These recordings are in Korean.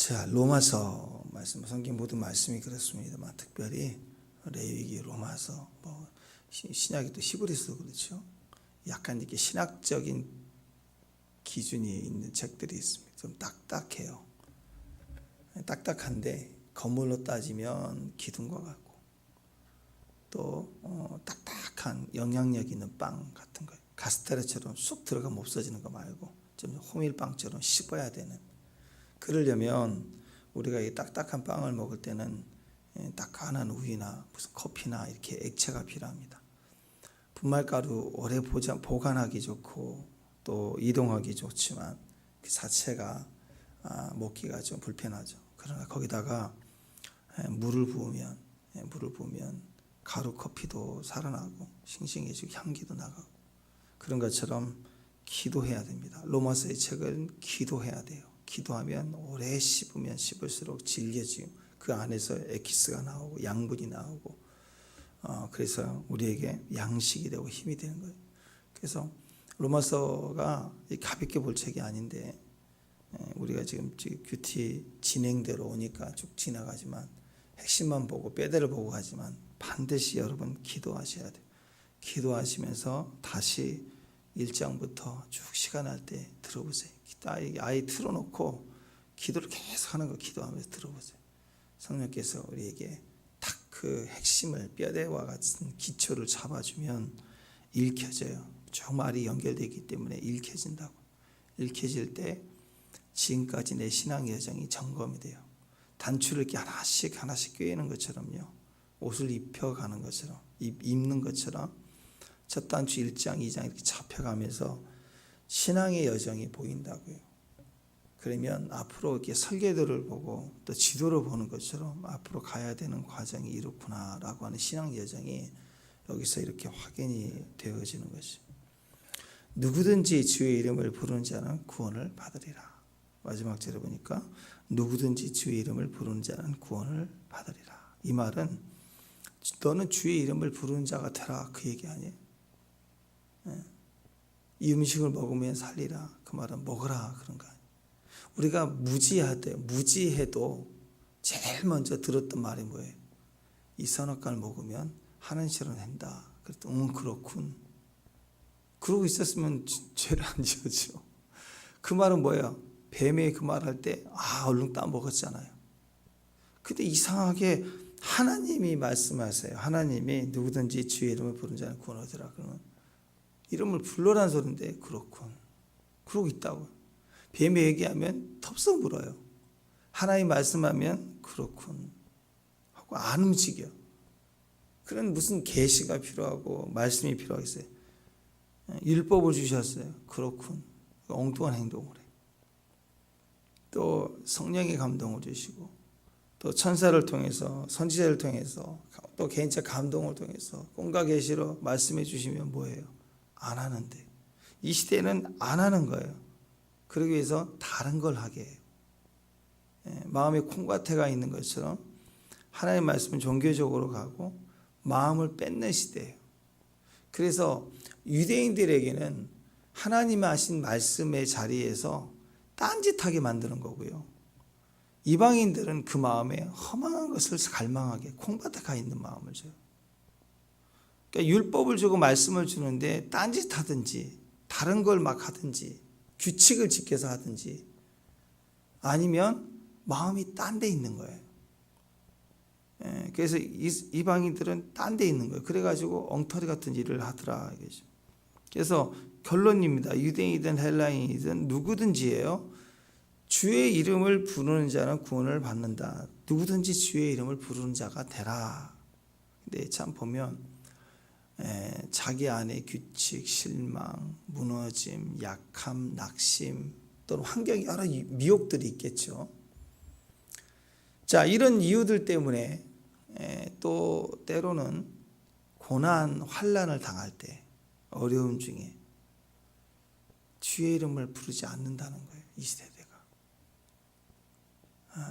자, 로마서 말씀, 성경 모든 말씀이 그렇습니다만 특별히 레위기, 로마서, 신약이 또 히브리서 그렇죠. 약간 이렇게 신학적인 기준이 있는 책들이 있습니다. 좀 딱딱해요. 딱딱한데 건물로 따지면 기둥과 같고 또 딱딱한 영향력 있는 빵 같은 거예요. 카스테라처럼 쑥 들어가면 없어지는 거 말고 좀 호밀빵처럼 씹어야 되는. 그러려면 우리가 이 딱딱한 빵을 먹을 때는 따끈한 우유나 무슨 커피나 이렇게 액체가 필요합니다. 분말가루 오래 보관하기 좋고 또 이동하기 좋지만 그 자체가 먹기가 좀 불편하죠. 그러나 거기다가 물을 부으면 가루 커피도 살아나고 싱싱해지고 향기도 나가고 그런 것처럼 기도해야 됩니다. 로마서의 책은 기도해야 돼요. 기도하면 오래 씹으면 씹을수록 질겨지고 그 안에서 에키스가 나오고 양분이 나오고 그래서 우리에게 양식이 되고 힘이 되는 거예요. 그래서 로마서가 가볍게 볼 책이 아닌데 우리가 지금 큐티 진행대로 오니까 쭉 지나가지만 핵심만 보고 뼈대를 보고 가지만 반드시 여러분 기도하셔야 돼요. 기도하시면서 다시 1장부터 쭉 시간 날 때 들어보세요. 아이 틀어놓고 기도를 계속 하는 거 기도하면서 들어보세요. 성령께서 우리에게 딱 그 핵심을 뼈대와 같은 기초를 잡아주면 읽혀져요. 쭉 말이 연결되기 때문에 읽혀진다고. 읽혀질 때 지금까지 내 신앙 여정이 점검이 돼요. 단추를 이렇게 하나씩 꿰는 것처럼요. 옷을 입혀가는 것처럼 입는 것처럼 첫 단추 1장 2장 이렇게 잡혀가면서 신앙의 여정이 보인다고요. 그러면 앞으로 이렇게 설계도를 보고 또 지도를 보는 것처럼 앞으로 가야 되는 과정이 이렇구나라고 하는 신앙 여정이 여기서 이렇게 확인이 되어지는 것이죠. 누구든지 주의 이름을 부르는 자는 구원을 받으리라. 마지막 절에 보니까 누구든지 주의 이름을 부르는 자는 구원을 받으리라. 이 말은 너는 주의 이름을 부르는 자가 되라 그 얘기 아니에요. 이 음식을 먹으면 살리라 그 말은 먹으라 그런 거 아니에요. 우리가 무지해도 제일 먼저 들었던 말이 뭐예요? 이 선악과를 먹으면 하는 실은 한다. 그랬더니 그렇군. 그러고 있었으면 죄를 안 지었죠. 그 말은 뭐예요? 뱀이 그 말할 때 얼른 따먹었잖아요. 근데 이상하게 하나님이 말씀하세요. 하나님이 누구든지 주의 이름을 부르는 자는 구원 얻으라. 그러면 이름을 불러라는 소리인데 그렇군. 그러고 있다고. 뱀이 얘기하면 텁썩 물어요. 하나님 말씀하면 그렇군 하고 안 움직여. 그런 무슨 계시가 필요하고 말씀이 필요하겠어요. 율법을 주셨어요. 그렇군. 엉뚱한 행동을 해. 또 성령의 감동을 주시고 또 천사를 통해서 선지자를 통해서 또 개인적 감동을 통해서 꿈과 계시로 말씀해 주시면 뭐예요? 안 하는데 이 시대는 안 하는 거예요. 그러기 위해서 다른 걸 하게 해요. 마음에 콩과태가 있는 것처럼 하나님의 말씀은 종교적으로 가고 마음을 뺏는 시대예요. 그래서 유대인들에게는 하나님이 하신 말씀의 자리에서 딴짓하게 만드는 거고요. 이방인들은 그 마음에 허망한 것을 갈망하게 콩밭에 가 있는 마음을 줘요. 그러니까 율법을 주고 말씀을 주는데 딴짓하든지 다른 걸 막 하든지 규칙을 지켜서 하든지 아니면 마음이 딴 데 있는 거예요. 그래서 이방인들은 딴 데 있는 거예요. 그래가지고 엉터리 같은 일을 하더라. 그래서 결론입니다. 유대인이든 헬라인이든 누구든지예요. 주의 이름을 부르는 자는 구원을 받는다. 누구든지 주의 이름을 부르는 자가 되라. 근데 참 보면 자기 안에 규칙, 실망, 무너짐, 약함, 낙심 또는 환경에 여러 미혹들이 있겠죠. 자, 이런 이유들 때문에 또 때로는 고난, 환난을 당할 때 어려움 중에 주의 이름을 부르지 않는다는 거예요. 이 세대가.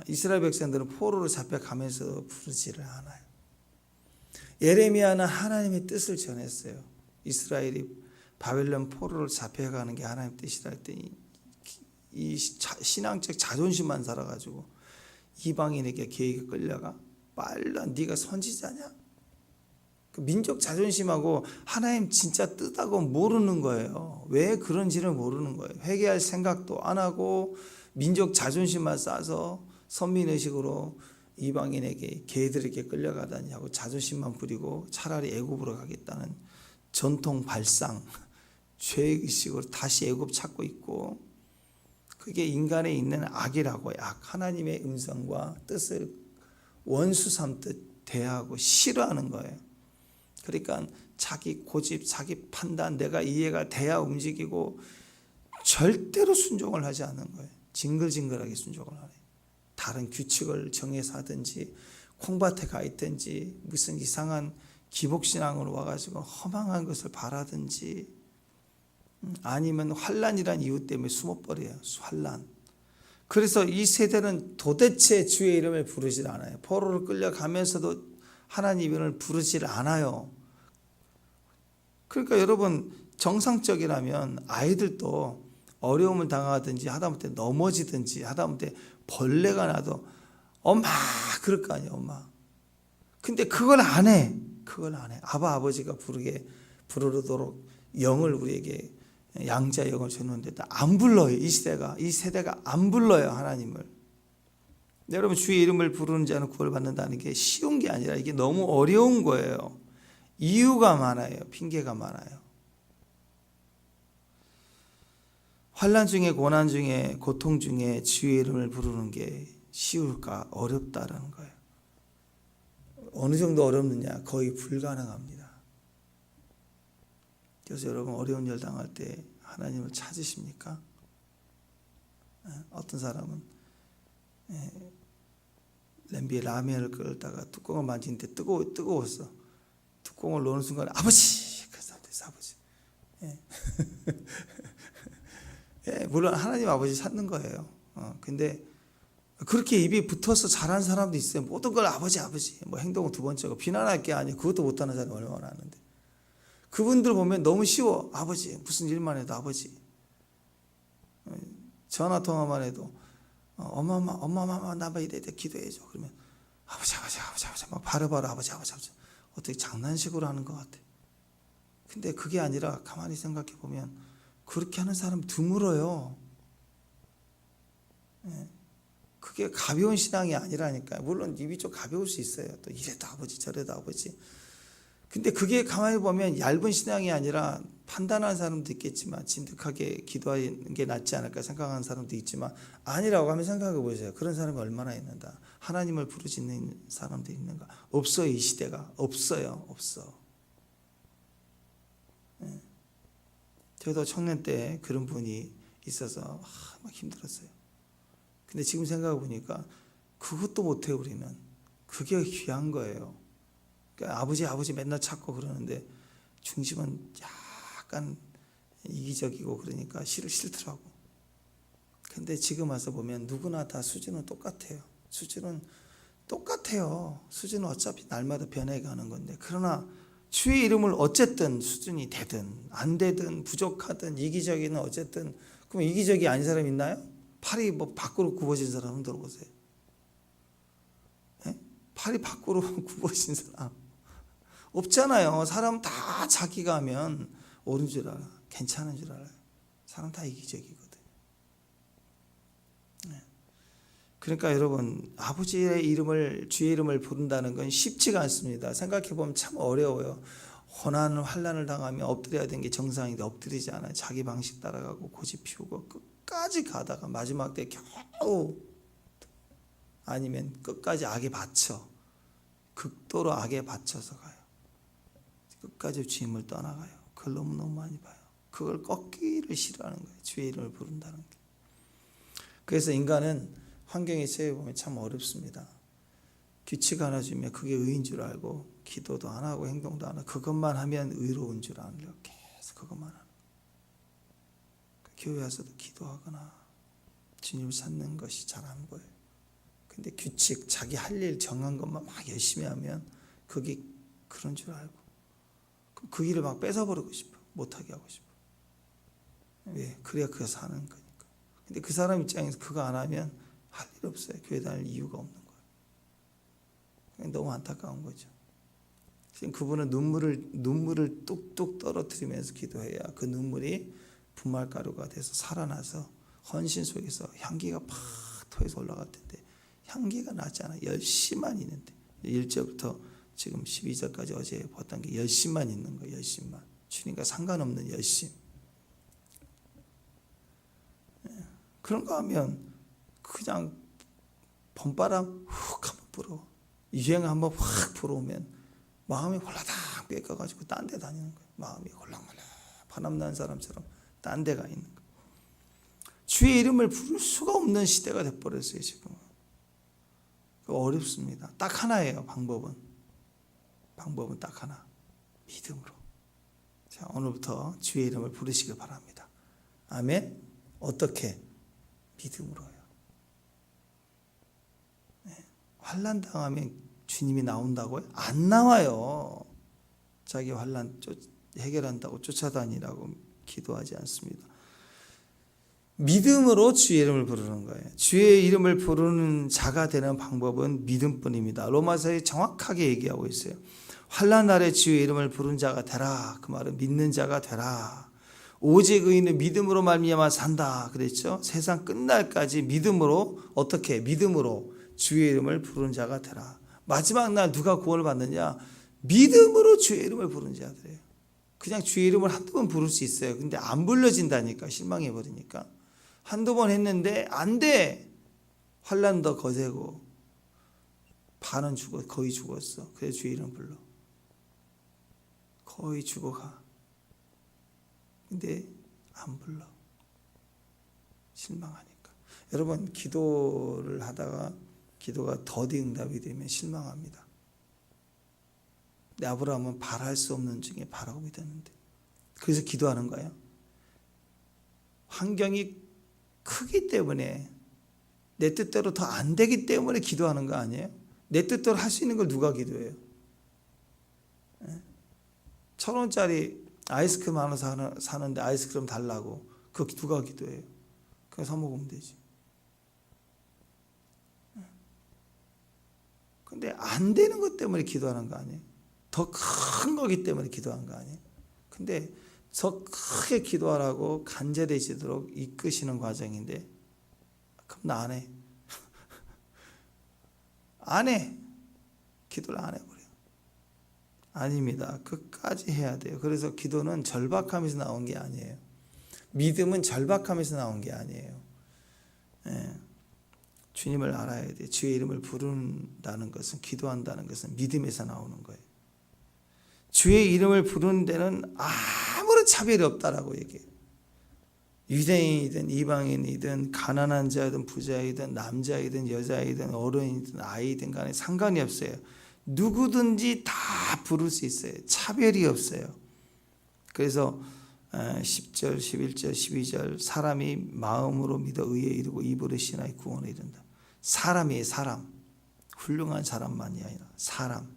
이스라엘 백성들은 포로로 잡혀가면서 부르지를 않아요. 예레미야는 하나님의 뜻을 전했어요. 이스라엘이 바벨론 포로를 잡혀가는 게 하나님의 뜻이라 했더니 이 신앙적 자존심만 살아가지고 이방인에게 계획에 끌려가? 말도 안, 네가 선지자냐? 그 민족 자존심하고 하나님 진짜 뜻하고 모르는 거예요. 왜 그런지를 모르는 거예요. 회개할 생각도 안 하고 민족 자존심만 쌓아서 선민의식으로 이방인에게 개들에게 끌려가다니 하고 자존심만 부리고 차라리 애굽으로 가겠다는 전통 발상, 죄의식으로 다시 애굽 찾고 있고, 그게 인간에 있는 악이라고. 악, 하나님의 음성과 뜻을 원수 삼듯 대하고 싫어하는 거예요. 그러니까 자기 고집, 자기 판단, 내가 이해가 돼야 움직이고 절대로 순종을 하지 않는 거예요. 징글징글하게 순종을 하네. 다른 규칙을 정해서 하든지 콩밭에 가 있든지 무슨 이상한 기복신앙으로 와가지고 허망한 것을 바라든지, 아니면 환란이란 이유 때문에 숨어버려요. 환란. 그래서 이 세대는 도대체 주의 이름을 부르질 않아요. 포로로 끌려가면서도 하나님 이름을 부르질 않아요. 그러니까 여러분, 정상적이라면 아이들도 어려움을 당하든지 하다못해 넘어지든지 하다못해 벌레가 나도 엄마 그럴 거 아니에요. 엄마. 근데 그걸 안 해. 그걸 안 해. 아버지가 부르도록 영을 우리에게 양자 영을 줬는데 안 불러요. 이 세대가 안 불러요. 하나님을. 여러분, 주의 이름을 부르는 자는 구원을 받는다는 게 쉬운 게 아니라 이게 너무 어려운 거예요. 이유가 많아요. 핑계가 많아요. 환난 중에, 고난 중에, 고통 중에 주의 이름을 부르는 게 쉬울까? 어렵다라는 거예요. 어느 정도 어렵느냐? 거의 불가능합니다. 그래서 여러분, 어려운 일 당할 때 하나님을 찾으십니까? 어떤 사람은 냄비에 라면을 끓다가 뚜껑을 만지는데 뜨거웠어. 뚜껑을 놓는 순간에 아버지! 그래서 아버지. 예, 물론 하나님 아버지 찾는 거예요. 근데 그렇게 입이 붙어서 잘하는 사람도 있어요. 모든 걸 아버지. 뭐 행동은 두 번째고, 비난할 게 아니에요. 그것도 못하는 사람이 얼마나 많은데. 그분들 보면 너무 쉬워. 아버지. 무슨 일만 해도 아버지. 전화 통화만 해도 엄마 나 이래 기도해줘. 그러면 아버지 막 바로바로 아버지. 어떻게 장난식으로 하는 것 같아. 근데 그게 아니라 가만히 생각해 보면 그렇게 하는 사람 드물어요. 그게 가벼운 신앙이 아니라니까요. 물론 입이 좀 가벼울 수 있어요. 또 이래도 아버지 저래도 아버지. 근데 그게 가만히 보면 얇은 신앙이 아니라, 판단하는 사람도 있겠지만 진득하게 기도하는 게 낫지 않을까 생각하는 사람도 있지만, 아니라고 하면 생각해 보세요. 그런 사람이 얼마나 있는가. 하나님을 부르짖는 사람도 있는가. 없어요. 이 시대가. 없어요. 저도 청년 때 그런 분이 있어서 막 힘들었어요. 근데 지금 생각해 보니까 그것도 못해요. 우리는. 그게 귀한 거예요. 그러니까 아버지 맨날 찾고 그러는데 중심은 약간 이기적이고 그러니까 싫더라고. 근데 지금 와서 보면 누구나 다 수준은 똑같아요. 수준은 어차피 날마다 변해가는 건데, 그러나 주의 이름을 어쨌든 수준이 되든 안 되든 부족하든 이기적이든 어쨌든, 그럼 이기적이 아닌 사람 있나요? 팔이 뭐 밖으로 굽어진 사람 흔들어 보세요. 팔이 밖으로 굽어진 사람 없잖아요. 사람 다 자기가 하면 옳은 줄 알아. 괜찮은 줄 알아요. 사람 다 이기적이거든. 그러니까 여러분, 아버지의 이름을, 주의 이름을 부른다는 건 쉽지가 않습니다. 생각해보면 참 어려워요. 고난, 환난을 당하면 엎드려야 되는 게 정상인데 엎드리지 않아요. 자기 방식 따라가고 고집 피우고 끝까지 가다가 마지막 때 겨우, 아니면 끝까지 악에 받쳐, 극도로 악에 받쳐서 가요. 끝까지 주님을 떠나가요. 그걸 너무 많이 봐요. 그걸 꺾기를 싫어하는 거예요. 주의 이름을 부른다는 게. 그래서 인간은 환경에 처해 보면 참 어렵습니다. 규칙 하나 주면 그게 의인 줄 알고, 기도도 안 하고 행동도 안 하고, 그것만 하면 의로운 줄 알고 계속 그것만 하는. 교회 와서도 기도하거나 주님을 찾는 것이 잘 안 보여요. 근데 규칙, 자기 할 일 정한 것만 막 열심히 하면 그게 그런 줄 알고, 그 일을 막 뺏어버리고 싶어. 못하게 하고 싶어. 왜? 그래야 그거 사는 거니까. 근데 그 사람 입장에서 그거 안 하면 할 일 없어요. 교회 다닐 이유가 없는 거예요. 너무 안타까운 거죠. 지금 그분은 눈물을 뚝뚝 떨어뜨리면서 기도해야 그 눈물이 분말가루가 돼서 살아나서 헌신 속에서 향기가 팍 터에서 올라갈 텐데 향기가 나지 않아. 열심만 있는데 1절부터 지금 12절까지 어제 봤던 게 열심만 있는 거예요. 열심만. 주님과 상관없는 열심. 그런가 하면 그냥 봄바람 훅 한번 불어. 유행 한번 확 불어오면 마음이 홀라당 뺏겨가지고 딴 데 다니는 거예요. 마음이 홀랑홀랑 바람 난 사람처럼 딴 데 가 있는 거예요. 주의 이름을 부를 수가 없는 시대가 돼버렸어요. 지금. 어렵습니다. 딱 하나예요. 방법은 딱 하나. 믿음으로. 자, 오늘부터 주의 이름을 부르시길 바랍니다. 아멘. 어떻게? 믿음으로요. 네. 환난 당하면 주님이 나온다고요? 안 나와요. 자기 환난 해결한다고 쫓아다니라고 기도하지 않습니다. 믿음으로 주의 이름을 부르는 거예요. 주의 이름을 부르는 자가 되는 방법은 믿음뿐입니다. 로마서에 정확하게 얘기하고 있어요. 환난 날에 주의 이름을 부른 자가 되라. 그 말은 믿는 자가 되라. 오직 의인은 믿음으로 말미암아 산다 그랬죠. 세상 끝날까지 믿음으로 어떻게? 믿음으로 주의 이름을 부른 자가 되라. 마지막 날 누가 구원을 받느냐? 믿음으로 주의 이름을 부른 자들이에요. 그냥 주의 이름을 한두 번 부를 수 있어요. 근데 안 불러진다니까. 실망해버리니까. 한두 번 했는데 안 돼. 환난 더 거세고 반은 거의 죽었어. 그래서 주의 이름 불러. 거의 죽어가. 근데 안 불러. 실망하니까. 여러분 기도를 하다가 기도가 더디 응답이 되면 실망합니다. 근데 아브라함은 바랄 수 없는 중에 바라고 믿었는데. 그래서 기도하는 거예요. 환경이 크기 때문에 내 뜻대로 더 안 되기 때문에 기도하는 거 아니에요? 내 뜻대로 할 수 있는 걸 누가 기도해요? 1,000원짜리 아이스크림 하나 사는데 아이스크림 달라고 그거 누가 기도해요? 그냥 사 먹으면 되지. 근데 안 되는 것 때문에 기도하는 거 아니에요? 더 큰 거기 때문에 기도한 거 아니에요? 근데 더 크게 기도하라고 간절해지도록 이끄시는 과정인데 그럼 나 안 해. 안 해. 기도를 안 해버려요. 아닙니다. 끝까지 해야 돼요. 그래서 기도는 절박함에서 나온 게 아니에요. 믿음은 절박함에서 나온 게 아니에요. 예. 주님을 알아야 돼요. 주의 이름을 부른다는 것은, 기도한다는 것은 믿음에서 나오는 거예요. 주의 이름을 부르는 데는 아무런 차별이 없다라고 얘기해요. 유대인이든 이방인이든 가난한 자든 부자이든 남자이든 여자이든 어른이든 아이든 간에 상관이 없어요. 누구든지 다 부를 수 있어요. 차별이 없어요. 그래서 10절, 11절, 12절 사람이 마음으로 믿어 의에 이르고 입으로 신하여 구원에 이른다. 사람이에요. 사람. 훌륭한 사람만이 아니라 사람.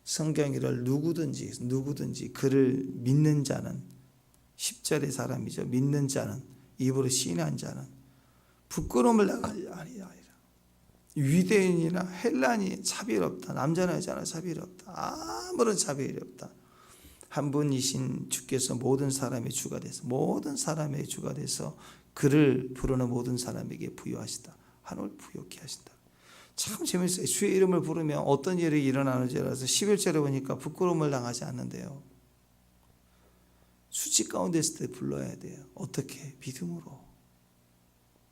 성경이를 누구든지 그를 믿는 자는 10절의 사람이죠. 믿는 자는 입으로 시인한 자는 부끄러움을 당하지 아니하리라. 유대인이나 헬라니 차별 없다. 남자나 여자나 차별 없다. 아무런 차별이 없다. 한 분이신 주께서 모든 사람의 주가 돼서 그를 부르는 모든 사람에게 부여하시다. 하늘 부여케 하신다. 참 재밌어요. 주의 이름을 부르면 어떤 일이 일어나는지 알아서 11절에 보니까 부끄러움을 당하지 않는데요. 수치 가운데 있을 때 불러야 돼요. 어떻게? 믿음으로.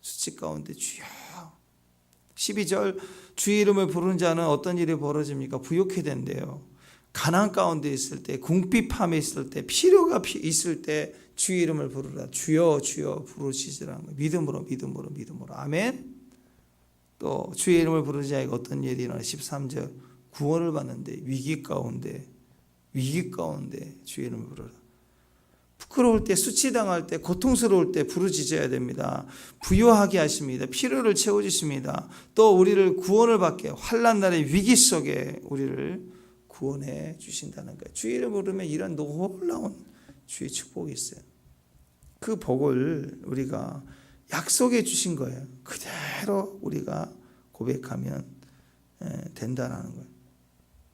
수치 가운데 주여. 12절 주의 이름을 부르는 자는 어떤 일이 벌어집니까? 부욕해 된대요. 가난 가운데 있을 때, 궁핍함에 있을 때, 필요가 있을 때 주의 이름을 부르라. 주여 주여 부르시지라는 거예요. 믿음으로. 아멘. 또 주의 이름을 부르는 자에게 어떤 일이 일어나 13절 구원을 받는데 위기 가운데 주의 이름을 부르라. 부끄러울 때, 수치당할 때, 고통스러울 때 부르짖어야 됩니다. 부요하게 하십니다. 필요를 채워주십니다. 또 우리를 구원을 받게 환난 날의 위기 속에 우리를 구원해 주신다는 거예요. 주의 이름을 부르면 이런 놀라운 주의 축복이 있어요. 그 복을 우리가 약속해 주신 거예요. 그대로 그대로 우리가 고백하면 된다라는 거예요.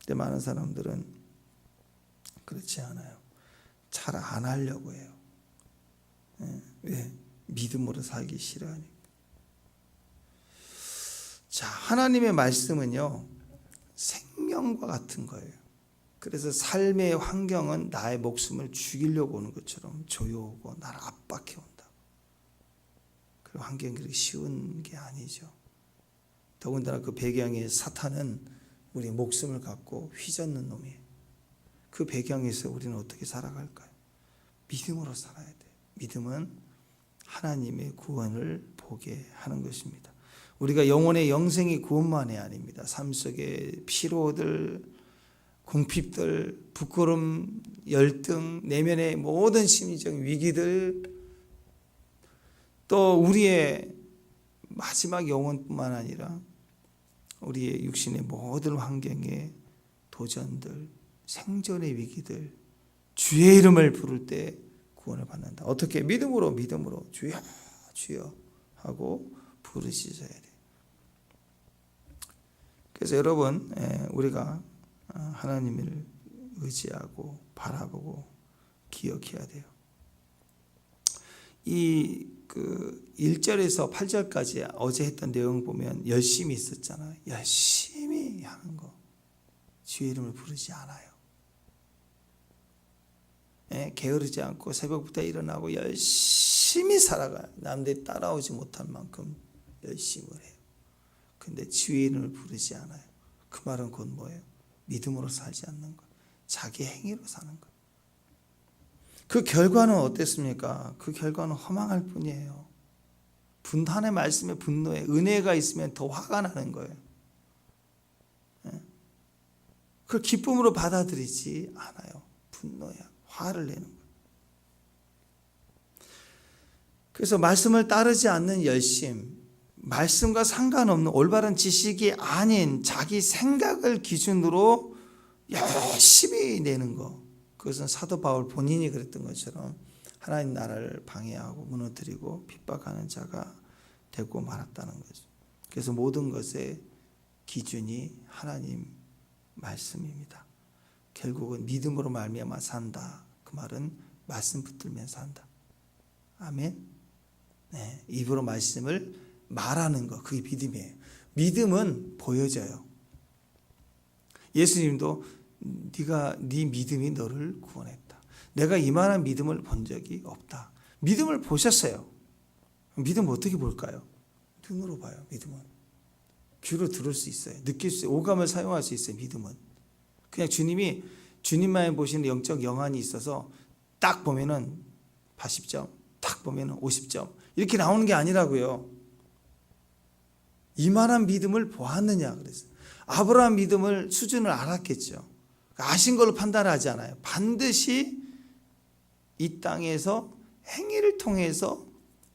근데 많은 사람들은 그렇지 않아요. 잘 안 하려고 해요. 왜? 믿음으로 살기 싫어하니까. 자, 하나님의 말씀은요, 생명과 같은 거예요. 그래서 삶의 환경은 나의 목숨을 죽이려고 오는 것처럼 조여오고 나를 압박해 온다. 그 환경이 그렇게 쉬운 게 아니죠. 더군다나 그 배경에 사탄은 우리의 목숨을 갖고 휘젓는 놈이에요. 그 배경에서 우리는 어떻게 살아갈까요? 믿음으로 살아야 돼요. 믿음은 하나님의 구원을 보게 하는 것입니다. 우리가 영혼의 영생의 구원만이 아닙니다. 삶 속의 피로들, 궁핍들, 부끄러움, 열등, 내면의 모든 심리적 위기들, 또 우리의 마지막 영혼뿐만 아니라 우리의 육신의 모든 환경의 도전들, 생존의 위기들, 주의 이름을 부를 때 구원을 받는다. 어떻게? 믿음으로 주여 주여 하고 부르짖어야 돼요. 그래서 여러분, 우리가 하나님을 의지하고 바라보고 기억해야 돼요. 이 1절에서 8절까지 어제 했던 내용 보면 열심히 있었잖아요. 열심히 하는 거. 주의 이름을 부르지 않아요. 게으르지 않고 새벽부터 일어나고 열심히 살아가요. 남들이 따라오지 못할 만큼 열심을 해요. 근데 주의 이름을 부르지 않아요. 그 말은 곧 뭐예요? 믿음으로 살지 않는 것. 자기 행위로 사는 것. 그 결과는 어땠습니까? 그 결과는 허망할 뿐이에요. 하나님의 말씀에 분노에 은혜가 있으면 더 화가 나는 거예요. 그걸 기쁨으로 받아들이지 않아요. 분노야. 화를 내는 거예요. 그래서 말씀을 따르지 않는 열심, 말씀과 상관없는 올바른 지식이 아닌 자기 생각을 기준으로 열심히 내는 거. 그것은 사도 바울 본인이 그랬던 것처럼 하나님 나라를 방해하고 무너뜨리고 핍박하는 자가 되고 말았다는 거죠. 그래서 모든 것의 기준이 하나님 말씀입니다. 결국은 믿음으로 말미암아 산다. 그 말은 말씀 붙들면 산다. 아멘. 네, 입으로 말씀을 말하는 거, 그게 믿음이에요. 믿음은 보여져요. 예수님도 네 믿음이 너를 구원했다. 내가 이만한 믿음을 본 적이 없다. 믿음을 보셨어요. 믿음 어떻게 볼까요? 눈으로 봐요. 믿음은 귀로 들을 수 있어요. 느낄 수 있어요. 오감을 사용할 수 있어요. 믿음은 그냥 주님만 보시는 영적 영안이 있어서 딱 보면은 80점, 딱 보면은 50점 이렇게 나오는 게 아니라고요. 이만한 믿음을 보았느냐 그래서 아브라함 믿음을 수준을 알았겠죠. 아신 걸로 판단하지 않아요. 반드시 이 땅에서 행위를 통해서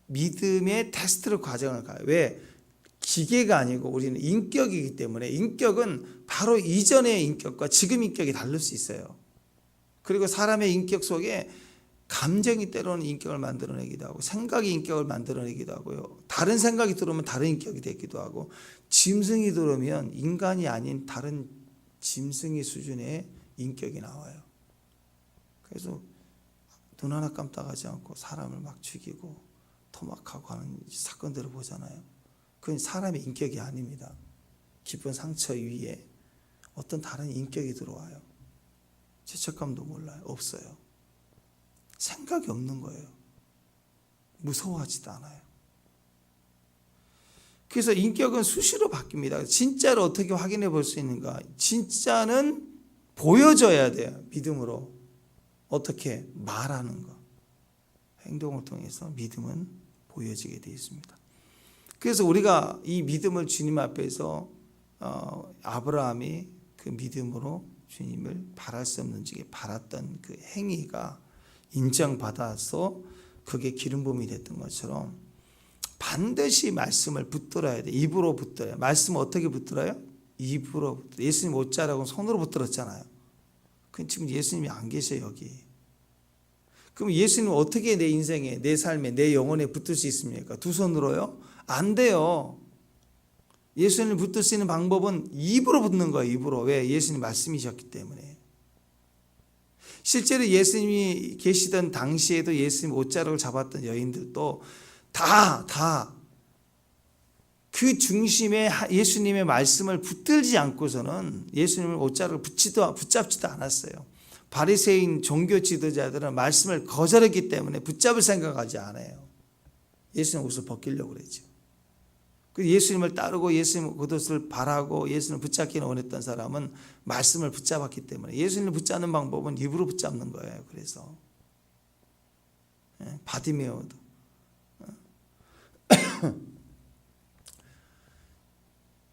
믿음의 테스트를 과정을 가요. 왜? 기계가 아니고 우리는 인격이기 때문에 인격은 바로 이전의 인격과 지금 인격이 다를 수 있어요. 그리고 사람의 인격 속에 감정이 때로는 인격을 만들어내기도 하고 생각이 인격을 만들어내기도 하고요. 다른 생각이 들어오면 다른 인격이 되기도 하고 짐승이 들어오면 인간이 아닌 다른 짐승의 수준의 인격이 나와요. 그래서 눈 하나 깜빡하지 않고 사람을 막 죽이고 토막하고 하는 사건들을 보잖아요. 그건 사람의 인격이 아닙니다. 깊은 상처 위에 어떤 다른 인격이 들어와요. 죄책감도 몰라요. 없어요. 생각이 없는 거예요. 무서워하지도 않아요. 그래서 인격은 수시로 바뀝니다. 진짜로 어떻게 확인해 볼 수 있는가? 진짜는 보여져야 돼요. 믿음으로. 어떻게? 말하는 거. 행동을 통해서 믿음은 보여지게 되어 있습니다. 그래서 우리가 이 믿음을 주님 앞에서 아브라함이 그 믿음으로 주님을 바랄 수 없는 중에 바랐던 그 행위가 인정받아서 그게 기름부음이 됐던 것처럼 반드시 말씀을 붙들어야 돼. 입으로 붙들어요. 말씀을 어떻게 붙들어요? 입으로 붙들어요. 예수님 옷자락은 손으로 붙들었잖아요. 근데 지금 예수님이 안 계셔요, 여기. 그럼 예수님은 어떻게 내 인생에, 내 삶에, 내 영혼에 붙들 수 있습니까? 두 손으로요? 안 돼요. 예수님을 붙들 수 있는 방법은 입으로 붙는 거예요. 입으로. 왜? 예수님 말씀이셨기 때문에. 실제로 예수님이 계시던 당시에도 예수님 옷자락을 잡았던 여인들도 다 그 중심에 예수님의 말씀을 붙들지 않고서는 예수님을 옷자락을 붙잡지도 않았어요. 바리새인 종교 지도자들은 말씀을 거절했기 때문에 붙잡을 생각하지 않아요. 예수님 옷을 벗기려고 그랬죠. 예수님을 따르고 예수님 겉옷을 바라고 예수님을 붙잡기는 원했던 사람은 말씀을 붙잡았기 때문에 예수님을 붙잡는 방법은 입으로 붙잡는 거예요. 그래서 바디메오도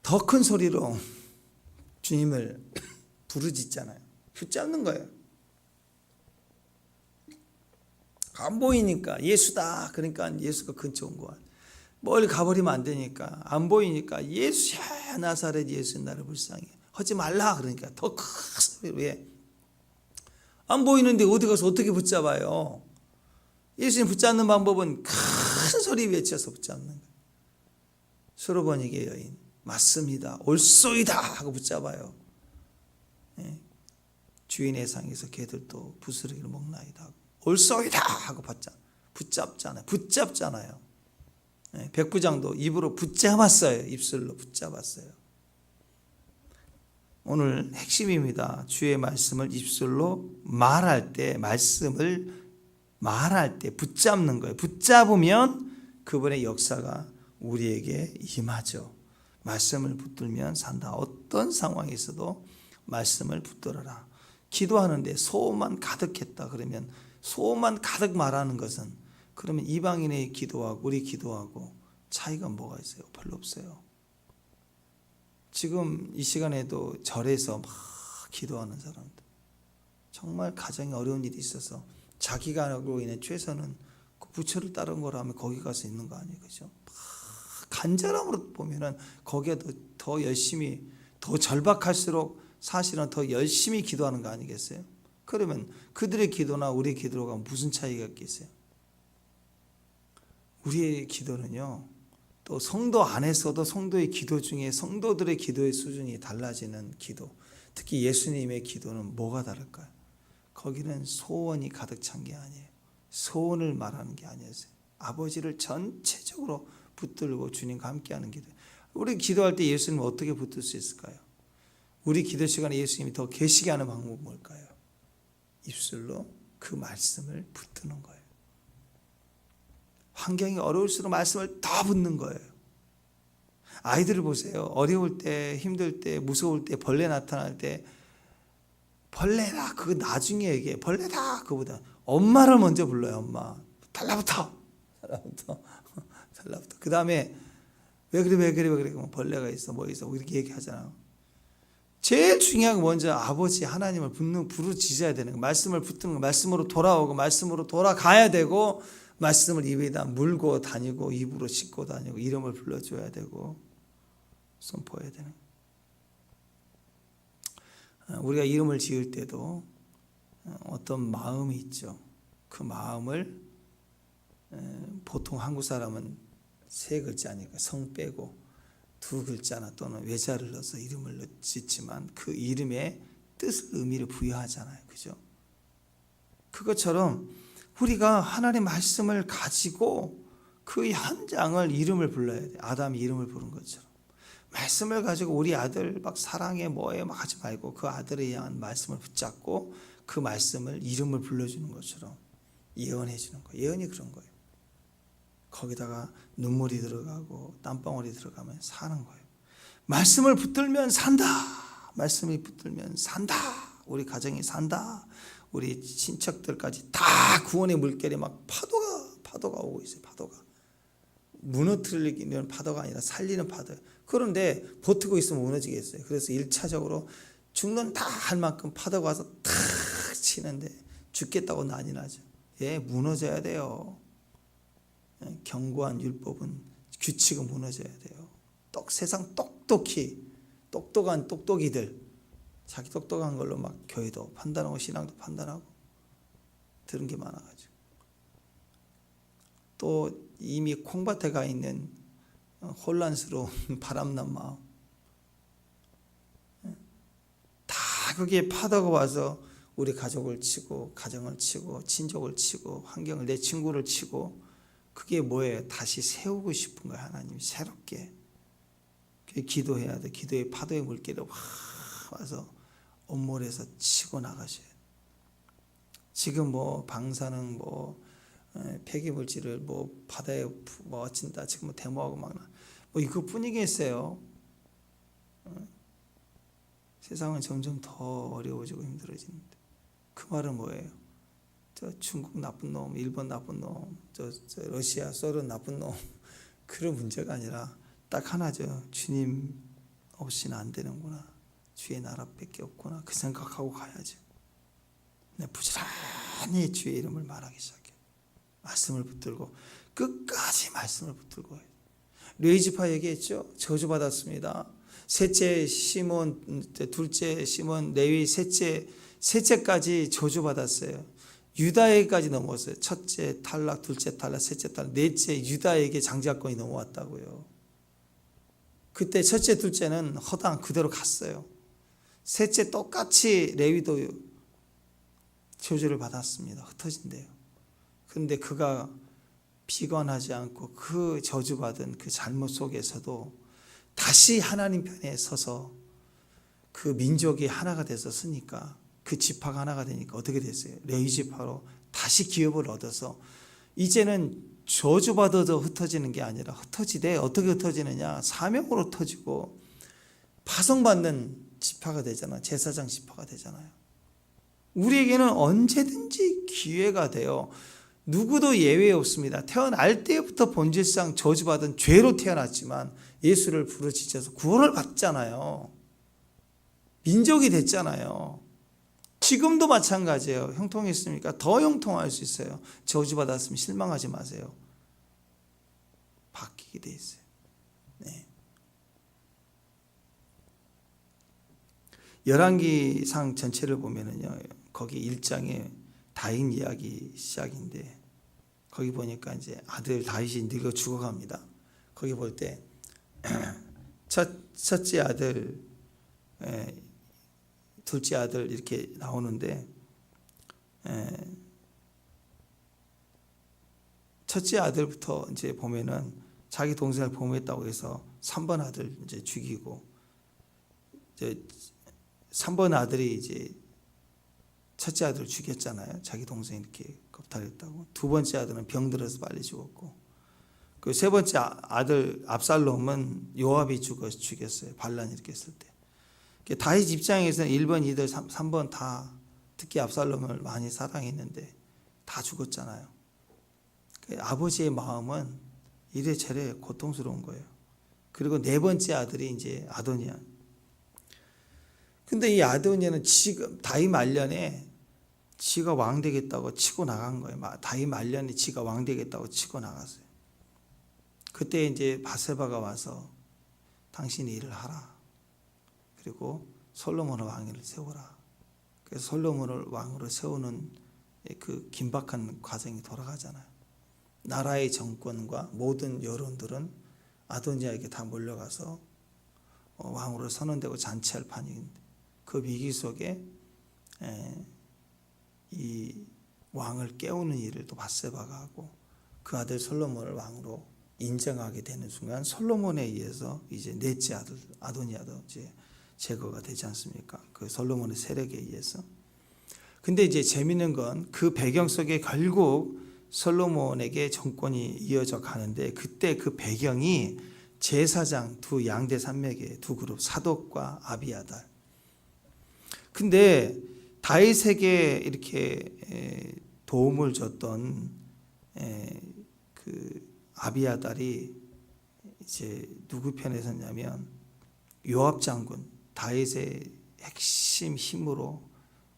더 큰 소리로 주님을 부르짖잖아요. 붙잡는 거예요. 안 보이니까 예수다. 그러니까 예수가 근처 온 거야. 멀리 가버리면 안 되니까 안 보이니까 예수야 나사렛 예수 나를 불쌍히 하지 말라. 그러니까 더 큰 소리로 왜? 안 보이는데 어디 가서 어떻게 붙잡아요? 예수님 붙잡는 방법은 큰 소리 외쳐서 붙잡는 거예요. 수로보니게 여인 맞습니다. 올소이다 하고 붙잡아요. 주인의 상에서 개들도 부스러기를 먹나이다. 올소이다 하고 붙잡잖아요. 백부장도 입으로 붙잡았어요. 입술로 붙잡았어요. 오늘 핵심입니다. 주의 말씀을 입술로 말할 때 붙잡는 거예요. 붙잡으면 그분의 역사가 우리에게 임하죠. 말씀을 붙들면 산다. 어떤 상황에서도 말씀을 붙들어라. 기도하는데 소원만 가득했다 그러면 소원만 가득 말하는 것은 그러면 이방인의 기도하고 우리 기도하고 차이가 뭐가 있어요? 별로 없어요. 지금 이 시간에도 절에서 막 기도하는 사람들 정말 가정에 어려운 일이 있어서 자기가 하고 있는 최선은 그 부처를 따른 거라면 거기 가서 있는 거 아니에요, 그죠? 간절함으로 보면은 거기에 더 열심히 더 절박할수록 사실은 더 열심히 기도하는 거 아니겠어요? 그러면 그들의 기도나 우리의 기도가 무슨 차이가 있겠어요? 우리의 기도는요, 또 성도 안에서도 성도의 기도 중에 성도들의 기도의 수준이 달라지는 기도, 특히 예수님의 기도는 뭐가 다를까요? 거기는 소원이 가득 찬 게 아니에요. 소원을 말하는 게 아니었어요. 아버지를 전체적으로 붙들고 주님과 함께하는 기도. 우리 기도할 때 예수님을 어떻게 붙들 수 있을까요? 우리 기도 시간에 예수님이 더 계시게 하는 방법은 뭘까요? 입술로 그 말씀을 붙드는 거예요. 환경이 어려울수록 말씀을 더 붙는 거예요. 아이들을 보세요. 어려울 때, 힘들 때, 무서울 때, 벌레 나타날 때 벌레다 그거 나중에 얘기해. 벌레다 그거보다 엄마를 먼저 불러요. 엄마 달라붙어. 그 다음에 왜 그래 벌레가 있어 뭐 있어 이렇게 얘기하잖아요. 제일 중요한 건 먼저 아버지 하나님을 부르짖어야 되는 거. 말씀을 붙드는 거. 말씀으로 돌아오고 말씀으로 돌아가야 되고 말씀을 입에다 물고 다니고 입으로 씻고 다니고 이름을 불러줘야 되고 선포해야 되는 거. 우리가 이름을 지을 때도 어떤 마음이 있죠. 그 마음을 보통 한국 사람은 세 글자니까 성 빼고 두 글자나 또는 외자를 넣어서 이름을 짓지만 그 이름에 뜻을 의미를 부여하잖아요. 그죠? 그것처럼 우리가 하나님의 말씀을 가지고 그 현장을 이름을 불러야 돼. 아담이 이름을 부른 것처럼. 말씀을 가지고 우리 아들 막 사랑해 뭐해 막 하지 말고 그 아들에 의한 말씀을 붙잡고 그 말씀을 이름을 불러주는 것처럼 예언해 주는 거예요. 예언이 그런 거예요. 거기다가 눈물이 들어가고 땀방울이 들어가면 사는 거예요. 말씀을 붙들면 산다. 말씀이 붙들면 산다. 우리 가정이 산다. 우리 친척들까지 다 구원의 물결이 막 파도가 오고 있어요. 파도가 무너뜨리는 파도가 아니라 살리는 파도예요. 그런데 버티고 있으면 무너지겠어요. 그래서 1차적으로 죽는다 할 만큼 파도가 와서 탁 치는데 죽겠다고 난리 나죠. 무너져야 돼요. 견고한 율법은 규칙은 무너져야 돼요. 세상 똑똑한 똑똑이들 자기 똑똑한 걸로 막 교회도 판단하고 신앙도 판단하고 들은 게 많아가지고 또 이미 콩밭에 가 있는 혼란스러운 바람난 마음, 다 그게 파도가 와서 우리 가족을 치고 가정을 치고 친족을 치고 환경을, 내 친구를 치고, 그게 뭐예요? 다시 세우고 싶은 거예요. 하나님 새롭게. 기도해야 돼. 기도의 파도의 물결이 와서 온몸에서 치고 나가셔야 돼. 지금 뭐 방사능 뭐 폐기물질을 뭐 바다에 뭐 어친다, 지금 뭐 데모하고 막 뭐 이것뿐이겠어요. 세상은 점점 더 어려워지고 힘들어지는데, 그 말은 뭐예요? 저 중국 나쁜 놈, 일본 나쁜 놈, 저 러시아, 소련 나쁜 놈, 그런 문제가 아니라 딱 하나죠. 주님 없이는 안 되는구나. 주의 나라밖에 없구나. 그 생각하고 가야죠. 네, 부지런히 주의 이름을 말하기 시작해요. 말씀을 붙들고 끝까지 말씀을 붙들고 해요. 레이지파 얘기했죠. 저주받았습니다. 셋째 시몬, 둘째 시몬, 레위, 셋째까지 저주받았어요. 유다에게까지 넘어왔어요. 첫째 탈락, 둘째 탈락, 셋째 탈락, 넷째 유다에게 장자권이 넘어왔다고요. 그때 첫째, 둘째는 허당 그대로 갔어요. 셋째 똑같이 레위도 저주를 받았습니다. 흩어진대요. 그런데 그가 비관하지 않고 그 저주받은 그 잘못 속에서도 다시 하나님 편에 서서 그 민족이 하나가 돼서 쓰니까, 그 지파가 하나가 되니까 어떻게 됐어요? 레위 지파로 다시 기업을 얻어서 이제는 저주받아서 흩어지는 게 아니라 흩어지되, 어떻게 흩어지느냐? 사명으로 흩어지고 파송받는 지파가 되잖아요. 제사장 지파가 되잖아요. 우리에게는 언제든지 기회가 돼요. 누구도 예외 없습니다. 태어날 때부터 본질상 저주받은 죄로 태어났지만 예수를 부르짖어서 구원을 받잖아요. 민족이 됐잖아요. 지금도 마찬가지예요. 형통했습니까? 더 형통할 수 있어요. 저주받았으면 실망하지 마세요. 바뀌게 돼 있어요. 네. 열왕기상 전체를 보면은요, 거기 1장에 다윗 이야기 시작인데, 거기 보니까 이제 아들 다윗이 늙어 죽어갑니다. 거기 볼 때 첫째 아들, 둘째 아들 이렇게 나오는데, 첫째 아들부터 이제 보면은 자기 동생을 범했다고 해서 3번 아들 이제 죽이고, 이제 3번 아들이 이제 첫째 아들을 죽였잖아요. 자기 동생 이렇게 겁탈했다고. 두 번째 아들은 병들어서 빨리 죽었고, 그 세 번째 아들 압살롬은 요압이 죽였어요. 반란이 이렇게 했을 때. 다윗 입장에서는 1번, 2번, 3번 다, 특히 압살롬을 많이 사랑했는데 다 죽었잖아요. 아버지의 마음은 이래저래 고통스러운 거예요. 그리고 네 번째 아들이 이제 아도니아. 근데 이 아도니아는 지금 다윗 말년에 지가 왕 되겠다고 치고 나간 거예요. 다윗 말년에 지가 왕 되겠다고 치고 나갔어요. 그때 이제 바세바가 와서 당신이 일을 하라. 그리고 솔로몬을 왕위를 세우라. 그래서 솔로몬을 왕으로 세우는 그 긴박한 과정이 돌아가잖아요. 나라의 정권과 모든 여론들은 아도니아에게 다 몰려가서 왕으로 선언되고 잔치할 판인데, 그 위기 속에 이 왕을 깨우는 일을 또 바세바가 하고, 그 아들 솔로몬을 왕으로 인정하게 되는 순간 솔로몬에 의해서 이제 넷째 아들 아도니아도 이제 제거가 되지 않습니까? 그 솔로몬의 세력에 의해서. 근데 이제 재밌는 건 그 배경 속에 결국 솔로몬에게 정권이 이어져 가는데, 그때 그 배경이 제사장 두 양대 산맥의 두 그룹, 사독과 아비아달. 근데 다윗에게 이렇게 도움을 줬던 그 아비아달이 이제 누구 편에 섰냐면 요압 장군, 다윗의 핵심 힘으로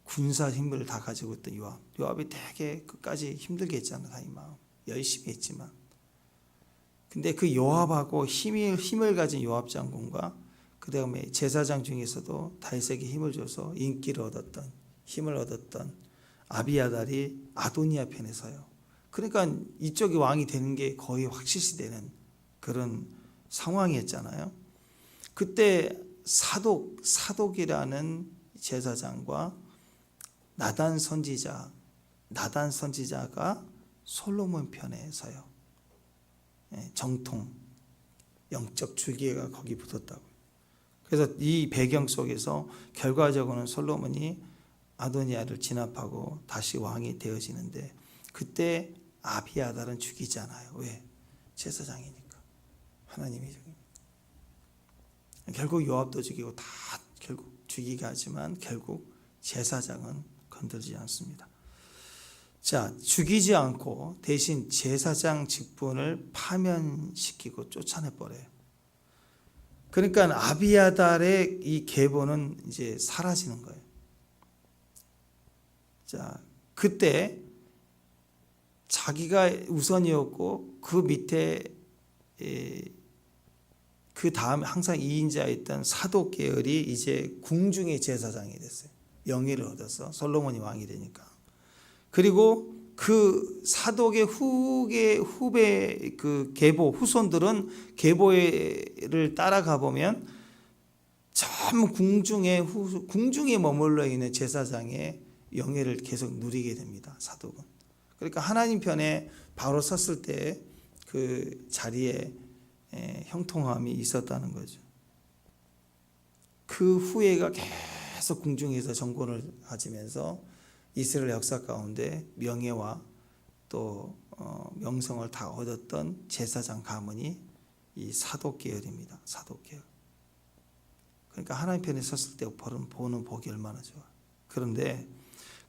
군사 힘을 다 가지고 있던 요압. 요압이 되게 끝까지 힘들게 했잖아. 다윗 마음 열심히 했지만. 근데 그 요압하고 힘을 가진 요압 장군과 그 다음에 제사장 중에서도 다윗에게 힘을 줘서 인기를 얻었던, 힘을 얻었던 아비아달이 아도니아 편에 서요. 그러니까 이쪽이 왕이 되는 게 거의 확실시되는 그런 상황이었잖아요. 그때 사독이라는 제사장과 나단 선지자가 솔로몬 편에 서요. 정통 영적 주기가 거기 붙었다고. 그래서 이 배경 속에서 결과적으로는 솔로몬이 아도니아를 진압하고 다시 왕이 되어지는데, 그때 아비아달은 죽이지 않아요. 왜? 제사장이니까. 하나님이 죽입니다. 결국 요압도 죽이고 다 결국 죽이게 하지만 결국 제사장은 건들지 않습니다. 자, 죽이지 않고 대신 제사장 직분을 파면시키고 쫓아내버려요. 그러니까 아비아달의 이 계보는 이제 사라지는 거예요. 자, 그때 자기가 우선이었고 그 밑에 그 다음 항상 2인자였던 사독 계열이 이제 궁중의 제사장이 됐어요. 영예를 얻어서 솔로몬이 왕이 되니까. 그리고 그 사독의 후배 그 계보 후손들은 계보를 따라가 보면 전부 궁중에 머물러 있는 제사장의 영예를 계속 누리게 됩니다. 사독은. 그러니까 하나님 편에 바로 섰을 때 그 자리에 형통함이 있었다는 거죠. 그 후예가 계속 궁중에서 정권을 가지면서 이스라엘 역사 가운데 명예와 또 명성을 다 얻었던 제사장 가문이 이 사독 계열입니다. 사독 계열. 그러니까 하나님 편에 섰을 때 보는 복이 얼마나 좋아. 그런데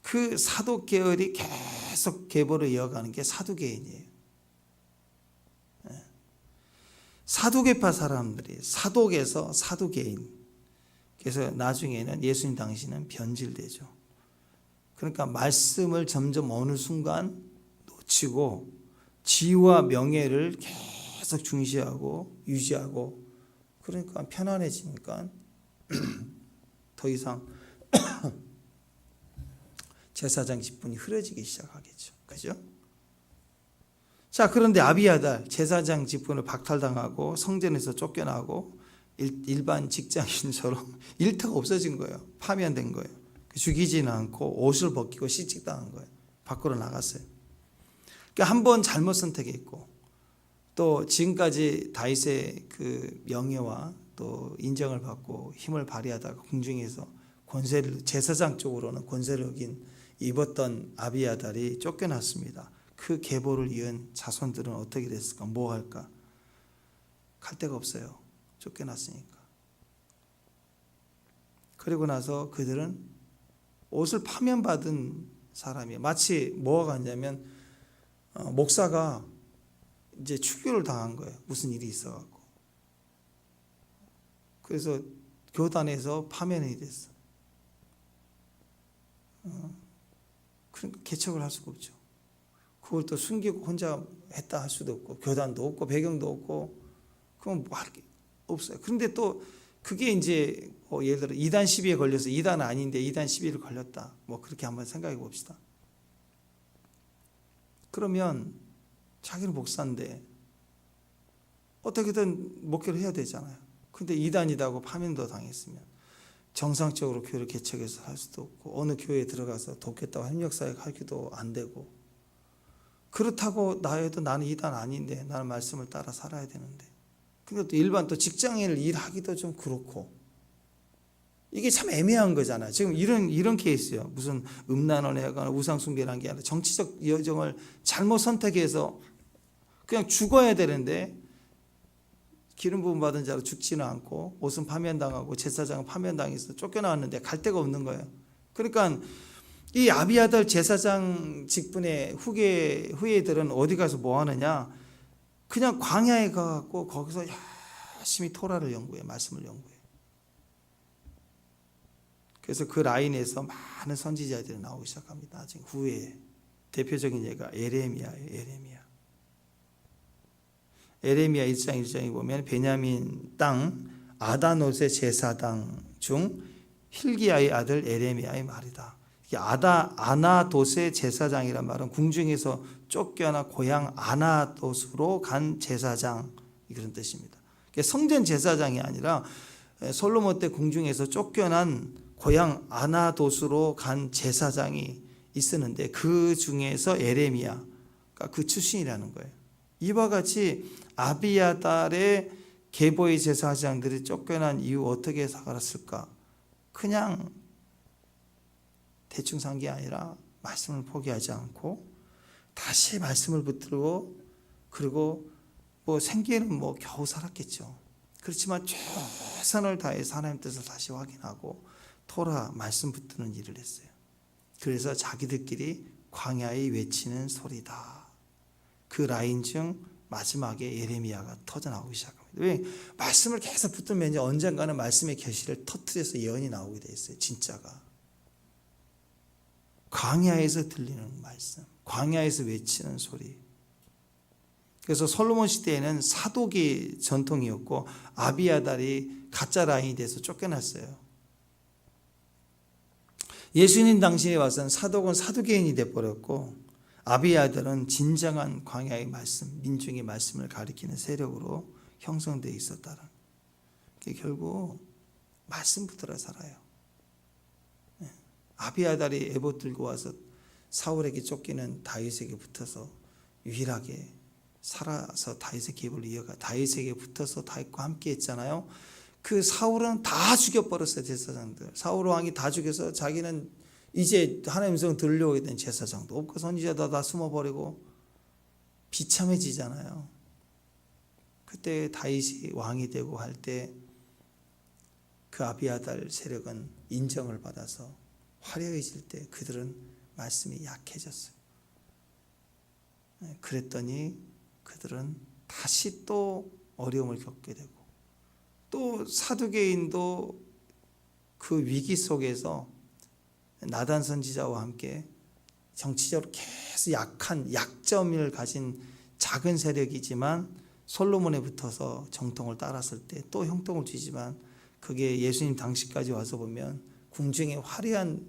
그 사독 계열이 계속 계보를 이어가는 게 사두개인이에요. 사두개파 사람들이 사독에서 사두개인. 그래서 나중에는 예수님 당시는 변질되죠. 그러니까 말씀을 점점 어느 순간 놓치고 지위와 명예를 계속 중시하고 유지하고, 그러니까 편안해지니까 더 이상 제사장 직분이 흐려지기 시작하겠죠. 그죠? 자, 그런데 아비아달 제사장 직분을 박탈당하고 성전에서 쫓겨나고 일반 직장인처럼 일터가 없어진 거예요. 파면된 거예요. 죽이지는 않고 옷을 벗기고 시직당한 거예요. 밖으로 나갔어요. 그러니까 한 번 잘못 선택했고, 또 지금까지 다윗의 그 명예와 또 인정을 받고 힘을 발휘하다가 궁중에서 권세를, 제사장 쪽으로는 권세를 입었던 아비아달이 쫓겨났습니다. 그 계보를 이은 자손들은 어떻게 됐을까? 뭐 할까? 갈 데가 없어요. 쫓겨났으니까. 그리고 나서 그들은 옷을 파면받은 사람이에요. 마치 뭐가 같냐면 목사가 이제 추교를 당한 거예요. 무슨 일이 있어갖고. 그래서 교단에서 파면이 됐어. 그러니까 개척을 할 수가 없죠. 그걸 또 숨기고 혼자 했다 할 수도 없고, 교단도 없고 배경도 없고, 그건 뭐 할 게 없어요. 그런데 또 그게 이제 예를 들어 2단 시비에 걸려서 2단 아닌데 2단 시비를 걸렸다. 뭐 그렇게 한번 생각해 봅시다. 그러면 자기는 목사인데 어떻게든 목회를 해야 되잖아요. 근데 2단이라고 파면도 당했으면 정상적으로 교회를 개척해서 할 수도 없고, 어느 교회에 들어가서 돕겠다고 협력사역 하기도 안 되고, 그렇다고 나는 2단 아닌데 나는 말씀을 따라 살아야 되는데, 근데 또 일반 또 직장인을 일하기도 좀 그렇고, 이게 참 애매한 거잖아요. 지금 이런 케이스요. 무슨 음란원에 하거나 우상숭배라는 게 아니라 정치적 여정을 잘못 선택해서 그냥 죽어야 되는데, 기름 부음 받은 자로 죽지는 않고 옷은 파면당하고 제사장은 파면당해서 쫓겨나왔는데 갈 데가 없는 거예요. 그러니까 이 아비아달 제사장 직분의 후예들은 어디 가서 뭐 하느냐? 그냥 광야에 가고 거기서 열심히 토라를 연구해, 말씀을 연구해. 그래서 그 라인에서 많은 선지자들이 나오기 시작합니다. 나중에 후에 대표적인 예가 에레미야예요. 에레미야 1장 1장에 보면 베냐민 땅 아다노스의 제사당 중 hil기야의 아들 에레미야의 말이다. 아나도스의 제사장이란 말은 궁중에서 쫓겨나 고향 아나도스로 간 제사장, 이런 뜻입니다. 성전 제사장이 아니라 솔로몬 때 궁중에서 쫓겨난 고향 아나돗으로 간 제사장이 있었는데 그 중에서 예레미야가 그 출신이라는 거예요. 이와 같이 아비아달의 계보의 제사장들이 쫓겨난 이후 어떻게 살았을까? 그냥 대충 산 게 아니라 말씀을 포기하지 않고 다시 말씀을 붙들고 그리고 뭐 생계는 뭐 겨우 살았겠죠. 그렇지만 최선을 다해서 하나님 뜻을 다시 확인하고 토라 말씀 붙드는 일을 했어요. 그래서 자기들끼리 광야에 외치는 소리다. 그 라인 중 마지막에 예레미야가 터져나오기 시작합니다. 왜? 말씀을 계속 붙들면 이제 언젠가는 말씀의 계시를 터뜨려서 예언이 나오게 돼 있어요. 진짜가. 광야에서 들리는 말씀, 광야에서 외치는 소리. 그래서 솔로몬 시대에는 사독이 전통이었고 아비아달이 가짜 라인이 돼서 쫓겨났어요. 예수님 당시에 와서는 사독은 사두개인이 돼버렸고 아비아달은 진정한 광야의 말씀, 민중의 말씀을 가리키는 세력으로 형성되어 있었다는. 결국 말씀 붙들어 살아요. 아비아달이 에봇 들고 와서 사울에게 쫓기는 다윗에게 붙어서 유일하게 살아서 다윗의 계보를 이어가 다윗에게 붙어서 다윗과 함께 했잖아요. 그 사울은 다 죽여버렸어요. 제사장들. 사울 왕이 다 죽여서 자기는 이제 하나님 음성 들으려고 된 제사장도 없고 선지자도 다 숨어버리고 비참해지잖아요. 그때 다윗이 왕이 되고 할 때 그 아비아달 세력은 인정을 받아서 화려해질 때 그들은 말씀이 약해졌어요. 그랬더니 그들은 다시 또 어려움을 겪게 되고 또 사두개인도 그 위기 속에서 나단 선지자와 함께 정치적으로 계속 약한 약점을 가진 작은 세력이지만 솔로몬에 붙어서 정통을 따랐을 때 또 형통을 쥐지만 그게 예수님 당시까지 와서 보면 궁중에 화려한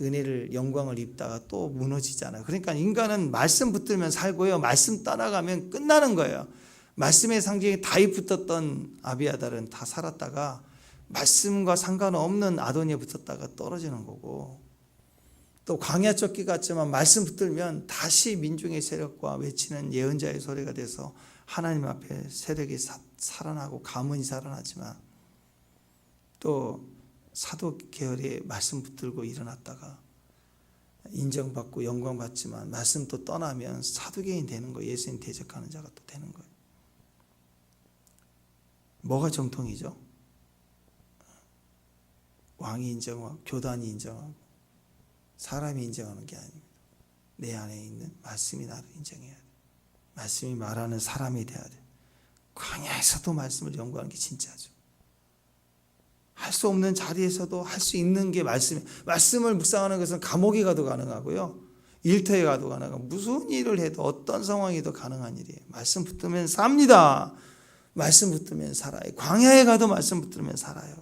은혜를 영광을 입다가 또 무너지잖아요. 그러니까 인간은 말씀 붙들면 살고요. 말씀 떠나가면 끝나는 거예요. 말씀의 상징이 다윗 붙었던 아비아달은 다 살았다가 말씀과 상관없는 아도니에 붙었다가 떨어지는 거고 또 광야 쫓기 같지만 말씀 붙들면 다시 민중의 세력과 외치는 예언자의 소리가 돼서 하나님 앞에 세력이 살아나고 가문이 살아나지만 또 사도 계열의 말씀 붙들고 일어났다가 인정받고 영광받지만 말씀 또 떠나면 사두개인 되는 거예요. 예수님 대적하는 자가 또 되는 거예요. 뭐가 정통이죠? 왕이 인정하고 교단이 인정하고 사람이 인정하는 게 아닙니다. 내 안에 있는 말씀이 나를 인정해야 돼. 말씀이 말하는 사람이 돼야 돼. 광야에서도 말씀을 연구하는 게 진짜죠. 할 수 없는 자리에서도 할 수 있는 게 말씀을 묵상하는 것은 감옥에 가도 가능하고요. 일터에 가도 가능하고 무슨 일을 해도 어떤 상황에도 가능한 일이에요. 말씀 붙들면 삽니다. 말씀 붙들면 살아요. 광야에 가도 말씀 붙들면 살아요.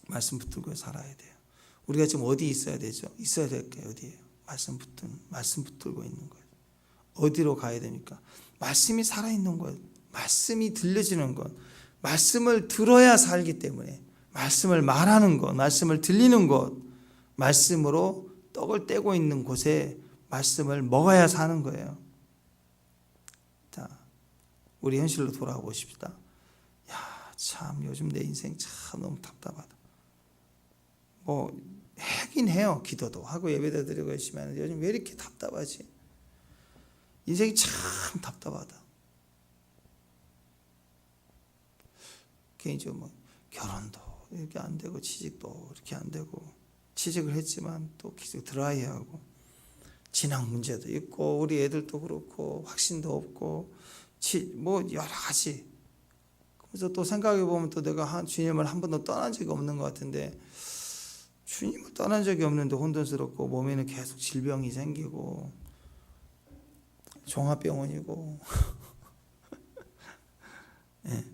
말씀 붙들고 살아야 돼요. 우리가 지금 어디 있어야 되죠? 있어야 될 게 어디예요? 말씀 붙들고 있는 거예요. 어디로 가야 됩니까? 말씀이 살아있는 것, 말씀이 들려지는 것, 말씀을 들어야 살기 때문에 말씀을 말하는 것, 말씀을 들리는 것, 말씀으로 떡을 떼고 있는 곳에 말씀을 먹어야 사는 거예요. 자, 우리 현실로 돌아가 보십시다. 야, 참 요즘 내 인생 참 너무 답답하다. 뭐 하긴 해요. 기도도 하고 예배도 드리고 있지만 요즘 왜 이렇게 답답하지? 인생이 참 답답하다. 개인적으로 뭐 결혼도 이렇게 안 되고 취직도 이렇게 안 되고 취직을 했지만 또 계속 드라이하고 진학 문제도 있고 우리 애들도 그렇고 확신도 없고 뭐 여러 가지. 그래서 또 생각해 보면 또 내가 주님을 한 번도 떠난 적이 없는 것 같은데 주님을 떠난 적이 없는데 혼돈스럽고 몸에는 계속 질병이 생기고 종합병원이고 네.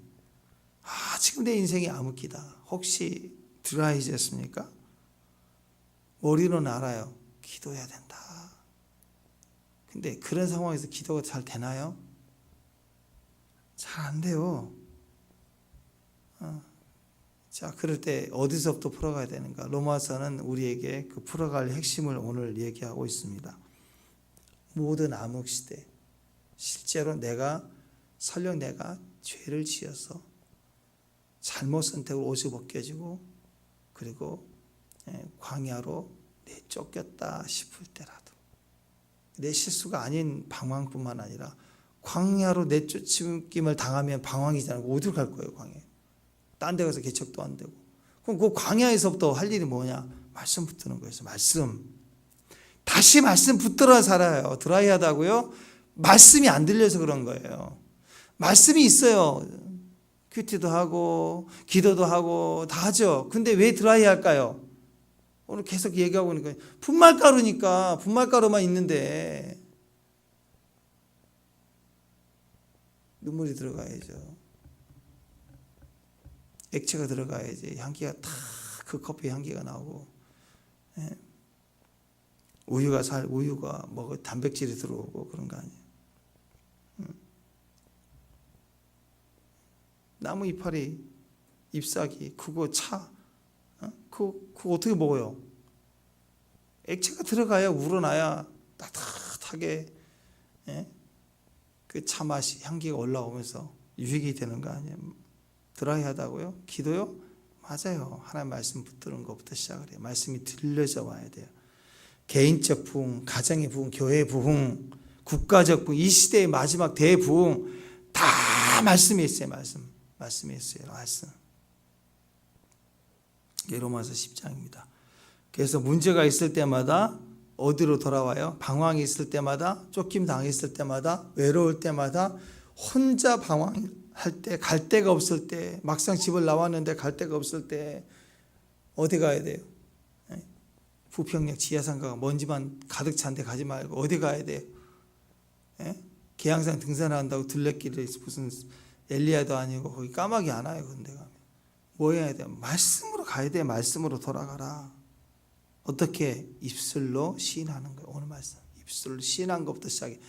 지금 내 인생이 암흑기다. 혹시 드라이졌습니까? 머리로는 알아요. 기도해야 된다. 근데 그런 상황에서 기도가 잘 되나요? 잘 안 돼요. 자, 그럴 때 어디서부터 풀어가야 되는가? 로마서는 우리에게 그 풀어갈 핵심을 오늘 얘기하고 있습니다. 모든 암흑 시대, 실제로 설령 내가 죄를 지어서 잘못 선택으로 옷이 벗겨지고 그리고 광야로 내쫓겼다 싶을 때라도 내 실수가 아닌 방황뿐만 아니라 광야로 내쫓김을 당하면 방황이잖아요. 어디로 갈 거예요, 광야에? 딴 데 가서 개척도 안 되고. 그럼 그 광야에서부터 할 일이 뭐냐? 말씀 붙드는 거예요. 말씀. 다시 말씀 붙들어 살아요. 드라이하다고요? 말씀이 안 들려서 그런 거예요. 말씀이 있어요. 큐티도 하고 기도도 하고 다 하죠. 근데 왜 드라이할까요? 오늘 계속 얘기하고 있으니까 분말가루니까 분말가루만 있는데 눈물이 들어가야죠. 액체가 들어가야지 향기가 탁 그 커피 향기가 나오고 우유가 뭐 단백질이 들어오고 그런 거 아니에요. 나무 이파리 잎사귀 그거 그거 어떻게 먹어요? 액체가 들어가야 우러나야 따뜻하게 그 차 맛이 향기가 올라오면서 유익이 되는 거 아니에요? 드라이하다고요? 기도요? 맞아요. 하나님 말씀 붙드는 것부터 시작을 해요. 말씀이 들려져 와야 돼요. 개인적 부흥, 가정의 부흥, 교회의 부흥, 국가적 부흥, 이 시대의 마지막 대부흥 다 말씀이 있어요. 말씀이 있어요. 말씀. 이게 로마서 10장입니다. 그래서 문제가 있을 때마다 어디로 돌아와요? 방황이 있을 때마다, 쫓김 당했을 때마다, 외로울 때마다, 혼자 방황할 때, 갈 데가 없을 때, 막상 집을 나왔는데 갈 데가 없을 때 어디 가야 돼요? 부평역 지하상가가 먼지만 가득 찬 데 가지 말고 어디 가야 돼요? 계양산 등산한다고 둘레길에 무슨 엘리야도 아니고 거기 까마귀 안 와요. 그런데 가면 뭐 해야 돼요? 말씀으로 가야 돼. 말씀으로 돌아가라. 어떻게? 입술로 시인하는 거예요. 오늘 말씀 입술로 시인한 것부터 시작해.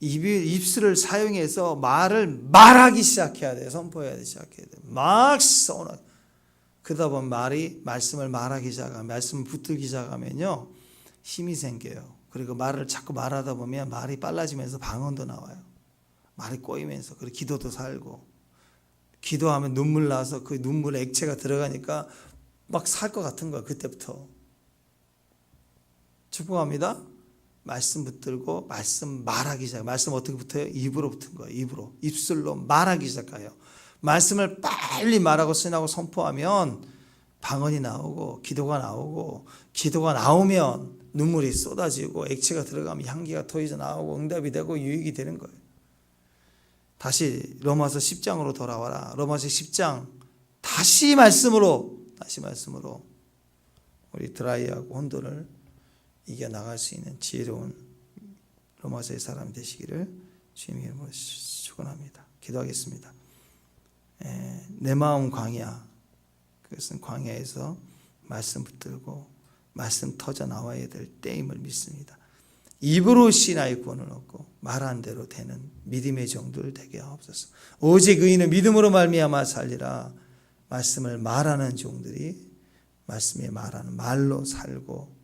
입술을 사용해서 말하기 시작해야 돼. 선포해야 돼. 시작해야 돼. 막 써놔. 그러다 보면 말씀을 말하기 시작하면, 말씀을 붙들기 시작하면요 힘이 생겨요. 그리고 말을 자꾸 말하다 보면 말이 빨라지면서 방언도 나와요. 말이 꼬이면서. 그리고 기도도 살고, 기도하면 눈물 나서 그 눈물에 액체가 들어가니까 막 살 것 같은 거야. 그때부터. 축복합니다. 말씀 붙들고 말씀 말하기 시작. 말씀 어떻게 붙어요? 입으로 붙은 거예요. 입으로. 입술로 말하기 시작해요. 말씀을 빨리 말하고 쓰나고 선포하면 방언이 나오고 기도가 나오고, 기도가 나오면 눈물이 쏟아지고 액체가 들어가면 향기가 터져 나오고 응답이 되고 유익이 되는 거예요. 다시 로마서 10장으로 돌아와라. 로마서 10장 다시 말씀으로 우리 드라이하고 혼돈을 이겨나갈 수 있는 지혜로운 로마서의 사람이 되시기를 주님의 이름으로 축원합니다. 기도하겠습니다. 내 마음 광야, 그것은 광야에서 말씀 붙들고 말씀 터져 나와야 될 때임을 믿습니다. 입으로 시나의 구원을 얻고 말한 대로 되는 믿음의 종들 되게 하옵소서. 오직 의인은 믿음으로 말미암아 살리라. 말씀을 말하는 종들이 말씀에 말하는 말로 살고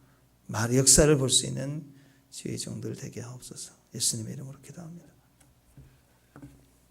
말의 역사를 볼 수 있는 주의 종들 되게 하옵소서. 예수님의 이름으로 기도합니다.